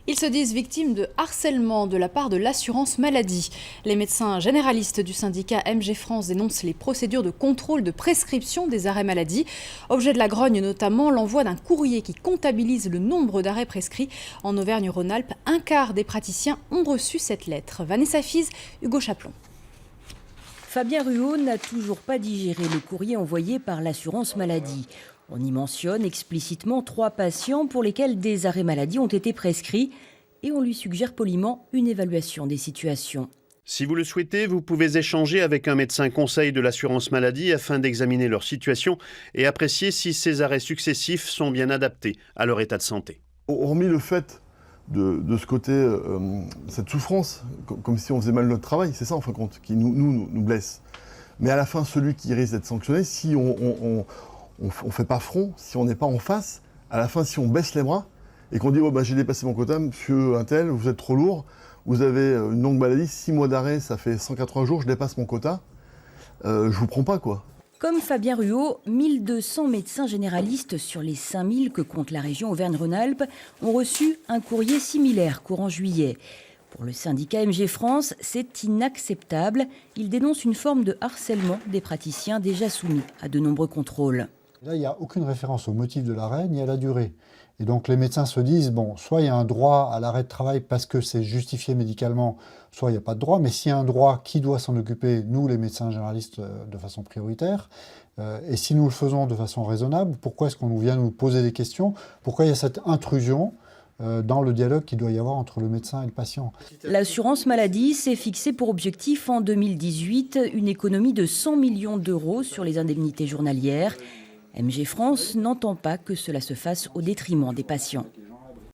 Ils se disent victimes de harcèlement de la part de l'assurance maladie. Les médecins généralistes du syndicat MG France dénoncent les procédures de contrôle de prescription des arrêts maladie. Objet de la grogne notamment l'envoi d'un courrier qui comptabilise le nombre d'arrêts prescrits. En Auvergne-Rhône-Alpes, un quart des praticiens ont reçu cette lettre. Vanessa Fize, Hugo Chaplon. Fabien Ruot n'a toujours pas digéré le courrier envoyé par l'assurance maladie. On y mentionne explicitement 3 patients pour lesquels des arrêts maladie ont été prescrits et on lui suggère poliment une évaluation des situations. Si vous le souhaitez, vous pouvez échanger avec un médecin conseil de l'assurance maladie afin d'examiner leur situation et apprécier si ces arrêts successifs sont bien adaptés à leur état de santé. Hormis le fait de ce côté, cette souffrance, comme si on faisait mal notre travail, c'est ça en fin de compte, qui nous blesse. Mais à la fin, celui qui risque d'être sanctionné, si on fait pas front, si on n'est pas en face, à la fin, si on baisse les bras et qu'on dit oh, j'ai dépassé mon quota, monsieur untel, vous êtes trop lourd, vous avez une longue maladie, 6 mois d'arrêt, ça fait 180 jours, je dépasse mon quota, je vous prends pas quoi. Comme Fabien Ruot, 1200 médecins généralistes sur les 5000 que compte la région Auvergne-Rhône-Alpes ont reçu un courrier similaire courant juillet. Pour le syndicat MG France, c'est inacceptable. Il dénonce une forme de harcèlement des praticiens déjà soumis à de nombreux contrôles. Là, il n'y a aucune référence au motif de l'arrêt ni à la durée. Et donc les médecins se disent, soit il y a un droit à l'arrêt de travail parce que c'est justifié médicalement, soit il n'y a pas de droit. Mais s'il y a un droit, qui doit s'en occuper? Nous, les médecins généralistes, de façon prioritaire. Et si nous le faisons de façon raisonnable, pourquoi est-ce qu'on vient nous poser des questions? Pourquoi il y a cette intrusion dans le dialogue qu'il doit y avoir entre le médecin et le patient? L'assurance maladie s'est fixé pour objectif en 2018 une économie de 100 millions d'euros sur les indemnités journalières. MG France n'entend pas que cela se fasse au détriment des patients.